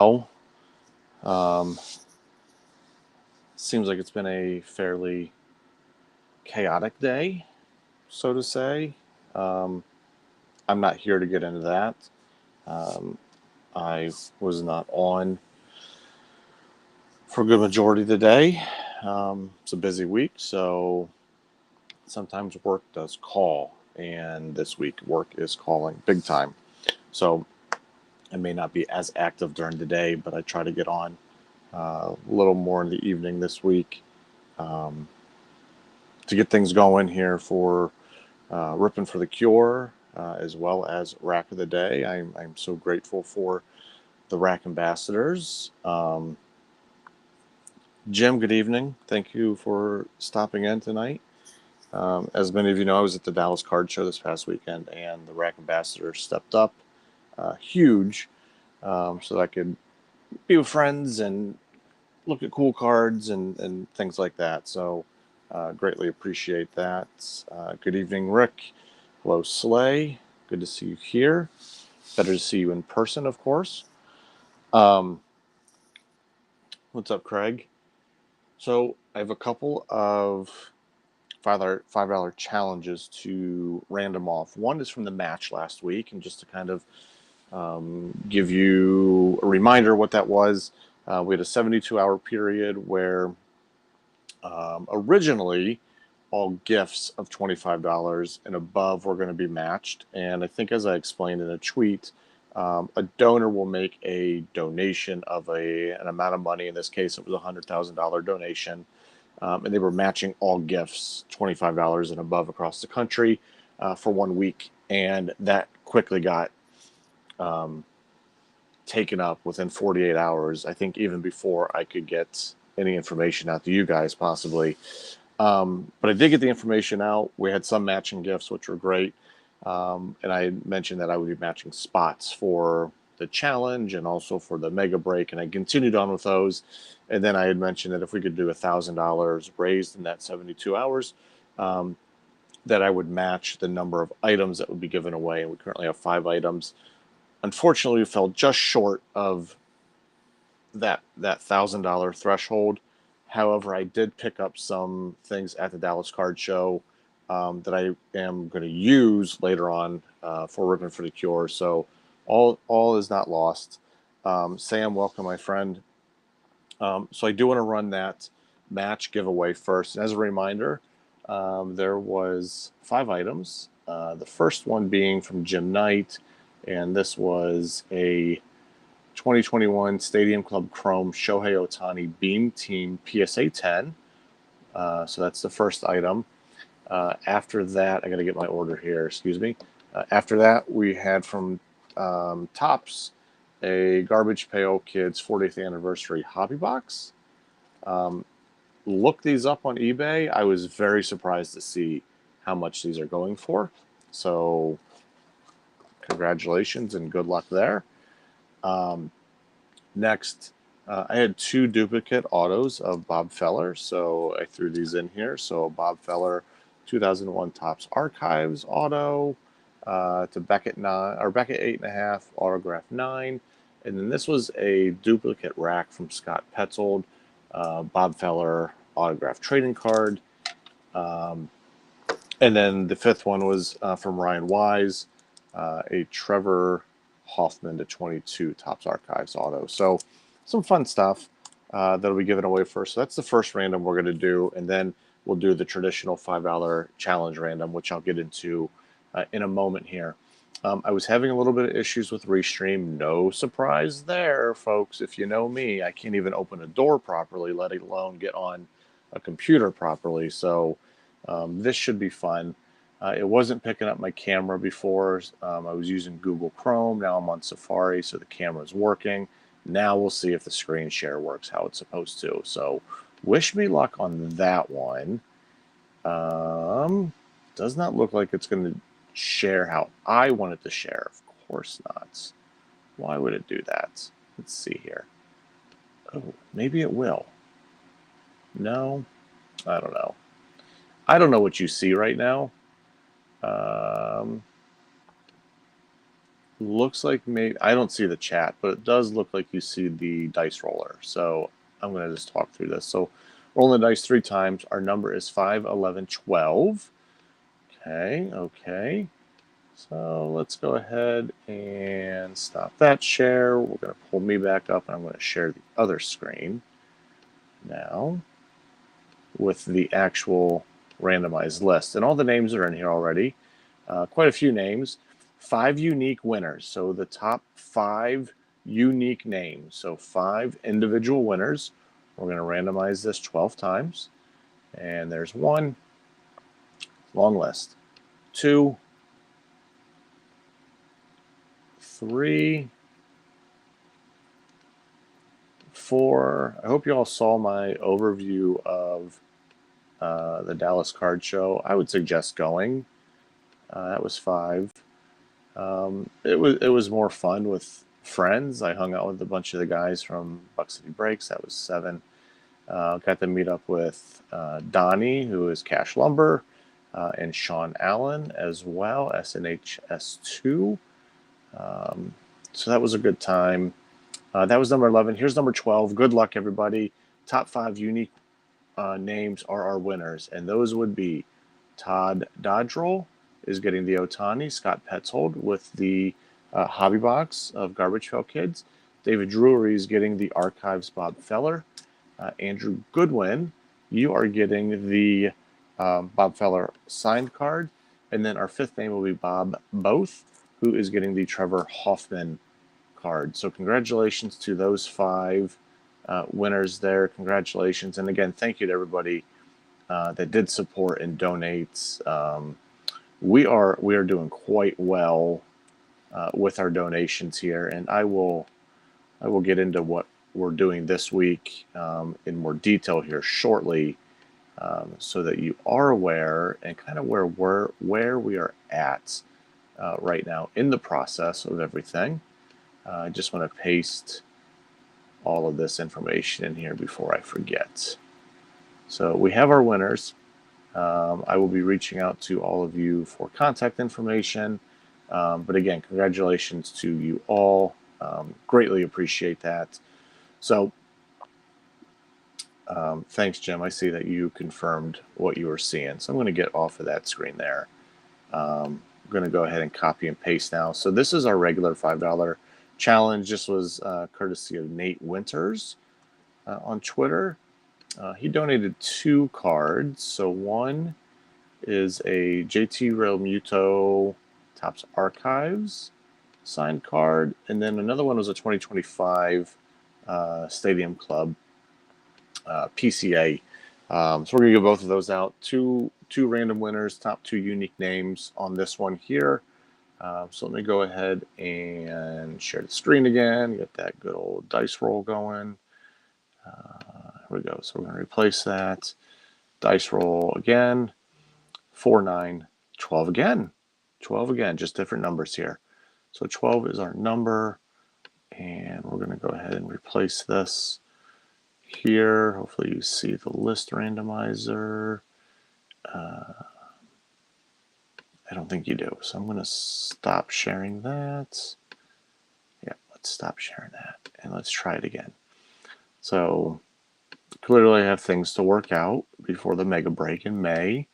well. Um, Seems like it's been a fairly chaotic day, so to say. Um, I'm not here to get into that. Um, I was not on for a good majority of the day. It's a busy week, so sometimes work does call, and this week work is calling big time. So I may not be as active during the day, but I try to get on a little more in the evening this week um, to get things going here for Ripping for the Cure, as well as Rack of the Day. I'm so grateful for the Rack ambassadors. Jim, good evening. Thank you for stopping in tonight. As many of you know, I was at the Dallas Card Show this past weekend, and the Rack ambassadors stepped up huge so that I could be with friends and look at cool cards and things like that. So, greatly appreciate that. Good evening, Rick. Hello, Slay. Good to see you here. Better to see you in person, of course. Um, what's up, Craig? So, I have a couple of $5 challenges to random off. One is from the match last week, and just to kind of give you a reminder what that was, we had a 72-hour period where originally all gifts of $25 and above were going to be matched. And I think, as I explained in a tweet, a donor will make a donation of an amount of money. In this case, it was a $100,000 donation. And they were matching all gifts, $25 and above, across the country for 1 week. And that quickly got um, taken up within 48 hours. I think even before I could get any information out to you guys, possibly. But I did get the information out. We had some matching gifts, which were great. And I mentioned that I would be matching spots for the challenge and also for the mega break. And I continued on with those. And then I had mentioned that if we could do $1,000 raised in that 72 hours, um, that I would match the number of items that would be given away. And we currently have 5 items. Unfortunately, we fell just short of that $1,000 threshold. However, I did pick up some things at the Dallas Card Show that I am going to use later on for Ripping for the Cure. So all is not lost. Sam, welcome, my friend. So I do want to run that match giveaway first. And as a reminder, there was 5 items. The first one being from Jim Knight, and this was a 2021 Stadium Club Chrome Shohei Ohtani Beam Team PSA 10. So that's the first item. After that, I got to get my order here. Excuse me. After that, we had from Topps a Garbage Pail Kids 40th anniversary hobby box. Um, Look these up on eBay. I was very surprised to see how much these are going for. So congratulations and good luck there. Um, Next, I had 2 duplicate autos of Bob Feller, so I threw these in here. So Bob Feller, 2001 Topps Archives auto, to Beckett 9 or Beckett 8.5 autograph 9, and then this was a duplicate rack from Scott Petzold, Bob Feller autograph trading card, um, and then the fifth one was from Ryan Wise, a Trevor Hoffman to 22 Topps Archives auto. So some fun stuff that'll be given away first. So that's the first random we're going to do, and then we'll do the traditional $5 challenge random, which I'll get into in a moment here. I was having a little bit of issues with Restream. No surprise there, folks. If you know me, I can't even open a door properly, let alone get on a computer properly. So this should be fun. It wasn't picking up my camera before. I was using Google Chrome. Now I'm on Safari, so the camera's working. Now we'll see if the screen share works how it's supposed to. So wish me luck on that one. Does not look like it's going to share how I want it to share. Of course not. Why would it do that? Let's see here. Oh, maybe it will. No, I don't know. I don't know what you see right now. Um, looks like maybe I don't see the chat, but it does look like you see the dice roller. So I'm going to just talk through this. So rolling the dice 3 times. Our number is 5, 11, 12. Okay, okay. So let's go ahead and stop that share. We're going to pull me back up, and I'm going to share the other screen now with the actual randomized list. And all the names are in here already. Quite a few names. 5 unique winners. So the top 5 unique names. So 5 individual winners. We're going to randomize this 12 times. And there's 1. Long list. 2, 3, 4. I hope you all saw my overview of the Dallas Card Show. I would suggest going. That was 5. It was more fun with friends. I hung out with a bunch of the guys from Buck City Breaks. That was 7. Got to meet up with Donnie, who is Cash Lumber, and Sean Allen as well, SNHS2. So that was a good time. That was number 11. Here's number 12. Good luck, everybody. Top 5 unique names are our winners, and those would be Todd Dodrell is getting the Otani, Scott Petzold with the Hobby Box of Garbage Pail Kids, David Drury is getting the Archives Bob Feller, Andrew Goodwin, you are getting the Bob Feller signed card, and then our 5th name will be Bob Both, who is getting the Trevor Hoffman card. So congratulations to those 5 winners there. Congratulations, and again, thank you to everybody that did support and donate. We are doing quite well with our donations here, and I will get into what we're doing this week in more detail here shortly, so that you are aware and kind of where we are at right now in the process of everything. I just want to paste all of this information in here before I forget. So we have our winners. I will be reaching out to all of you for contact information. But again, congratulations to you all. Greatly appreciate that. So thanks, Jim. I see that you confirmed what you were seeing. So I'm going to get off of that screen there. I'm going to go ahead and copy and paste now. So this is our regular $5 challenge. This was courtesy of Nate Winters on Twitter. He donated 2 cards. So one is a JT Realmuto Topps Archives signed card, and then another one was a 2025 Stadium Club PCA. So we're going to give both of those out. Two random winners, top 2 unique names on this one here. So let me go ahead and share the screen again, get that good old dice roll going. Here we go. So we're going to replace that. Dice roll again. 4, 9, 12 again. 12 again, just different numbers here. So 12 is our number, and we're going to go ahead and replace this here. Hopefully you see the list randomizer. I don't think you do, so I'm going to stop sharing that. Yeah, let's stop sharing that, and let's try it again. So clearly I have things to work out before the mega break in May.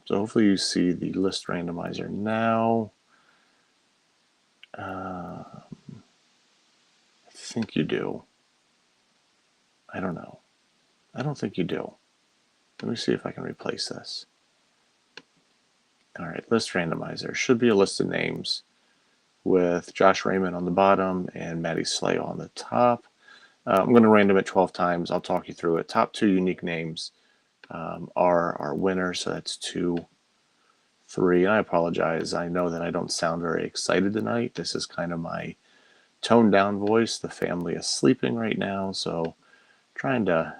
So hopefully you see the list randomizer now. I think you do. I don't know. I don't think you do. Let me see if I can replace this. All right, list randomizer. Should be a list of names with Josh Raymond on the bottom and Matty Slay on the top. I'm going to random it 12 times. I'll talk you through it. Top 2 unique names are our winners. So that's 2, 3. And I apologize. I know that I don't sound very excited tonight. This is kind of my toned down voice. The family is sleeping right now, so trying to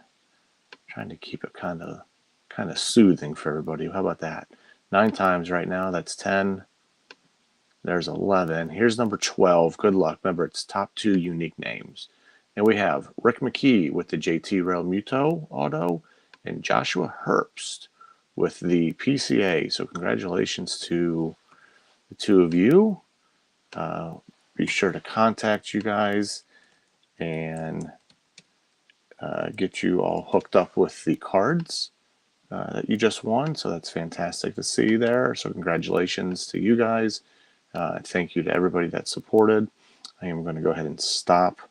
keep it kind of soothing for everybody. How about that? 9 times right now. That's 10. There's 11. Here's number 12. Good luck. Remember, it's top 2 unique names. And we have Rick McKee with the JT Realmuto auto and Joshua Herbst with the PCA. So congratulations to the 2 of you. be sure to contact you guys and get you all hooked up with the cards that you just won. So that's fantastic to see there. So congratulations to you guys. Thank you to everybody that supported. I am going to go ahead and stop.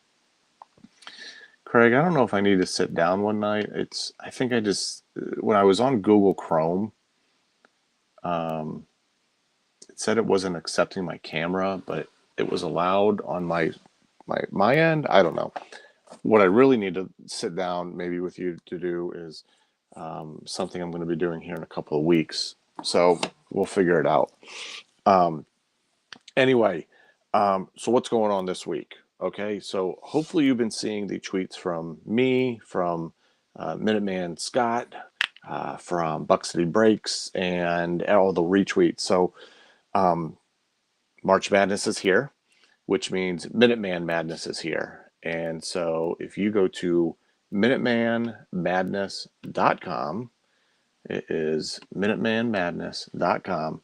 Craig, I don't know if I need to sit down one night. I think I just, when I was on Google Chrome, it said it wasn't accepting my camera, but it was allowed on my end. I don't know. What I really need to sit down maybe with you to do is something I'm going to be doing here in a couple of weeks. So we'll figure it out. Anyway, so what's going on this week? Okay, so hopefully you've been seeing the tweets from me, from Minuteman Scott, from Buck City Breaks, and all the retweets. So March Madness is here, which means Minuteman Madness is here. And so if you go to MinutemanMadness.com, it is MinutemanMadness.com.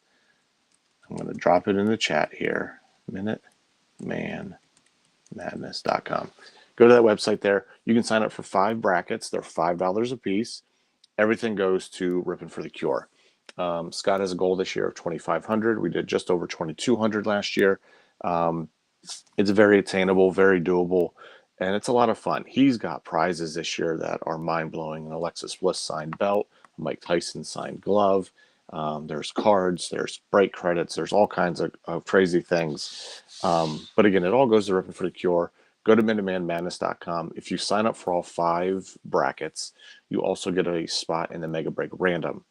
I'm going to drop it in the chat here. MinutemanMadness.com. Go to that website there. You can sign up for 5 brackets. They're $5 a piece. Everything goes to Ripping for the Cure. Scott has a goal this year of 2,500. We did just over 2,200 last year. It's very attainable, very doable, and it's a lot of fun. He's got prizes this year that are mind-blowing. An Alexis Bliss signed belt, Mike Tyson signed glove. There's cards, there's break credits, there's all kinds of crazy things. But again, it all goes to Ripping for the Cure. Go to MinutemanMadness.com. If you sign up for all 5 brackets, you also get a spot in the Mega Break Random.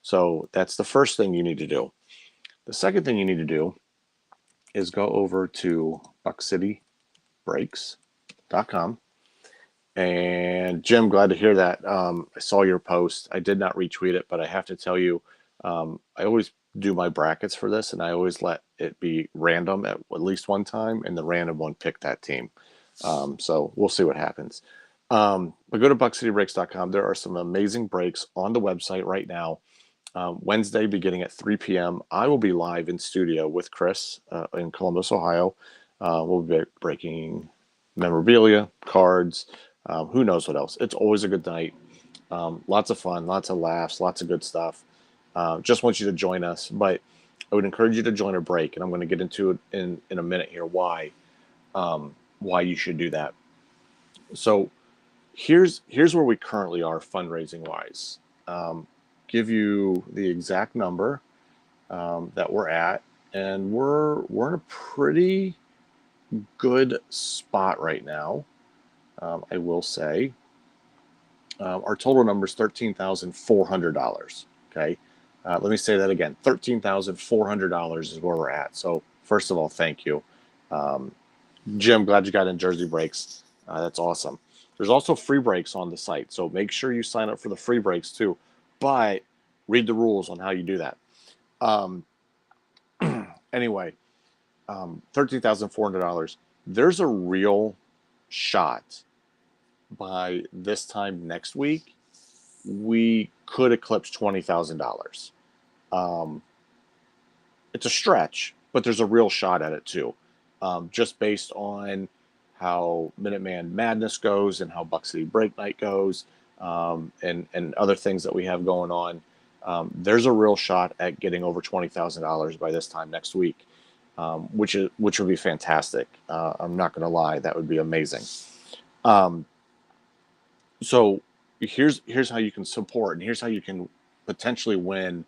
So that's the first thing you need to do. The second thing you need to do is go over to BuckCityBreaks.com. And Jim, glad to hear that. I saw your post. I did not retweet it, but I have to tell you, I always do my brackets for this, and I always let it be random at least one time, and the random one pick that team. So we'll see what happens. But go to BuckCityBreaks.com. There are some amazing breaks on the website right now. Wednesday, beginning at 3 p.m., I will be live in studio with Chris in Columbus, Ohio. We'll be breaking memorabilia, cards, who knows what else. It's always a good night. Lots of fun, lots of laughs, lots of good stuff. Just want you to join us, but I would encourage you to join a break, and I'm going to get into it in a minute here why you should do that. So here's where we currently are fundraising wise. Give you the exact number that we're at, and we're in a pretty good spot right now. I will say our total number is $13,400. Okay, let me say that again. $13,400 is where we're at. So first of all, thank you, Jim. Glad you got in Jersey Breaks. That's awesome. There's also free breaks on the site, so make sure you sign up for the free breaks too. But read the rules on how you do that. Anyway, $13,400. There's a real shot by this time next week we could eclipse $20,000. It's a stretch, but there's a real shot at it too, just based on how Minuteman Madness goes and how Buck City Break Night goes, and other things that we have going on. There's a real shot at getting over $20,000 by this time next week, which would be fantastic. I'm not going to lie, that would be amazing. So here's how you can support, and here's how you can potentially win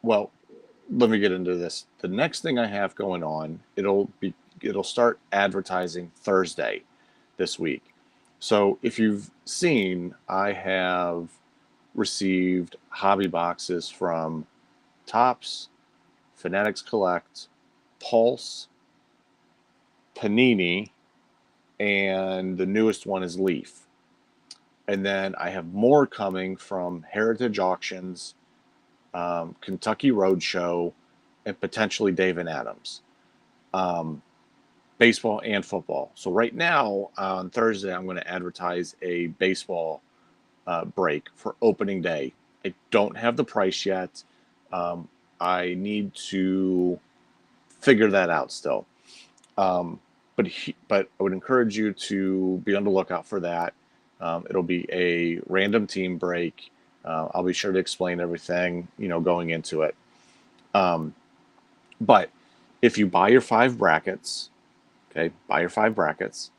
well, let me get into this. The next thing I have going on, it'll start advertising Thursday this week. So if you've seen, I have received hobby boxes from Topps, Fanatics Collect, Pulse, Panini, and the newest one is Leaf. And then I have more coming from Heritage Auctions, Kentucky Roadshow, and potentially Dave and Adams. Baseball and football. So right now on Thursday, I'm going to advertise a baseball break for opening day. I don't have the price yet. I need to figure that out still. But I would encourage you to be on the lookout for that. It'll be a random team break. I'll be sure to explain everything, going into it. But if you buy your 5 brackets, okay, buy your 5 brackets.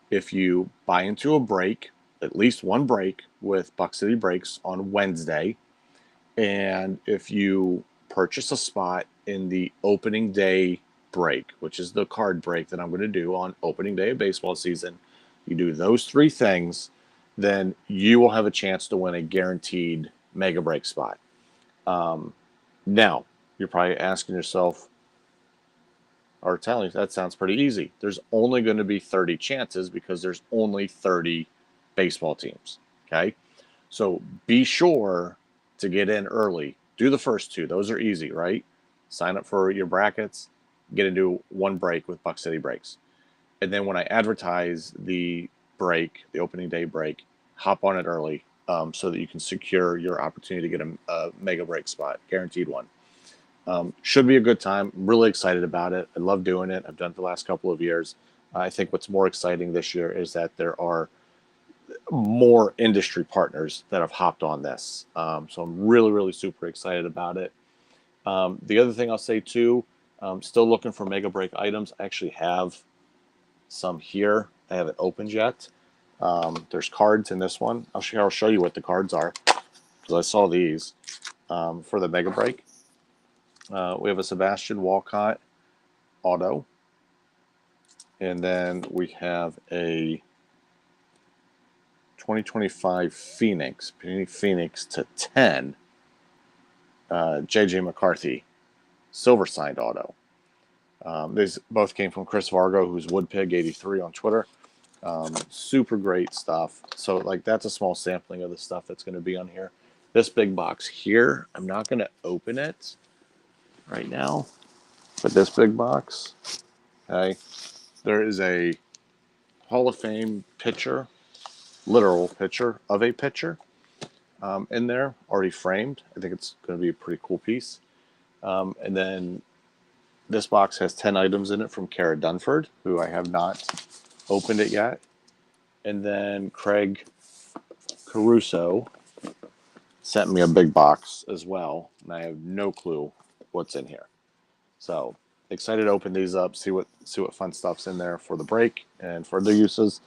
If you buy into a break, at least one break with Buck City Breaks on Wednesday, and if you purchase a spot in the opening day break, which is the card break that I'm going to do on opening day of baseball season, you do those 3 things, then you will have a chance to win a guaranteed mega break spot. Now, you're probably asking yourself, or telling you, that sounds pretty easy. There's only going to be 30 chances because there's only 30 baseball teams. Okay. So be sure to get in early. Do the first 2. Those are easy, right? Sign up for your brackets, get into one break with Buck City Breaks. And then when I advertise the break, the opening day break, hop on it early so that you can secure your opportunity to get a mega break spot, guaranteed one. Should be a good time. I'm really excited about it. I love doing it. I've done it the last couple of years. I think what's more exciting this year is that there are more industry partners that have hopped on this. So I'm really, really super excited about it. The other thing I'll say too, still looking for mega break items. I actually have some here. I haven't opened yet. There's cards in this one. I'll show you what the cards are because I saw these for the mega break. We have a Sebastian Walcott auto. And then we have a 2025 Phoenix /10, JJ McCarthy, silver signed auto. These both came from Chris Vargo, who's Woodpig83 on Twitter. Super great stuff. So, that's a small sampling of the stuff that's going to be on here. This big box here, I'm not going to open it right now, but this big box, okay, there is a Hall of Fame pitcher, literal picture of a pitcher in there, already framed. I think it's going to be a pretty cool piece. And then this box has 10 items in it from Kara Dunford, who I have not opened it yet. And then Craig Caruso sent me a big box as well, and I have no clue what's in here. So excited to open these up, see what fun stuff's in there for the break and for their uses.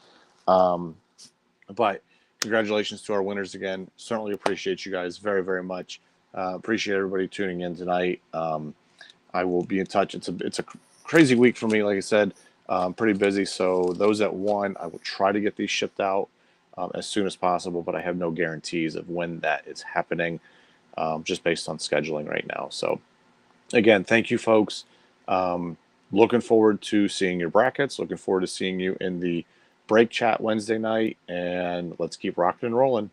But congratulations to our winners again. Certainly appreciate you guys very, very much. Appreciate everybody tuning in tonight. I will be in touch. It's a crazy week for me. Like I said, pretty busy. So those that won, I will try to get these shipped out as soon as possible, but I have no guarantees of when that is happening, just based on scheduling right now. So again, thank you, folks. Looking forward to seeing your brackets. Looking forward to seeing you in the break chat Wednesday night, and let's keep rocking and rolling.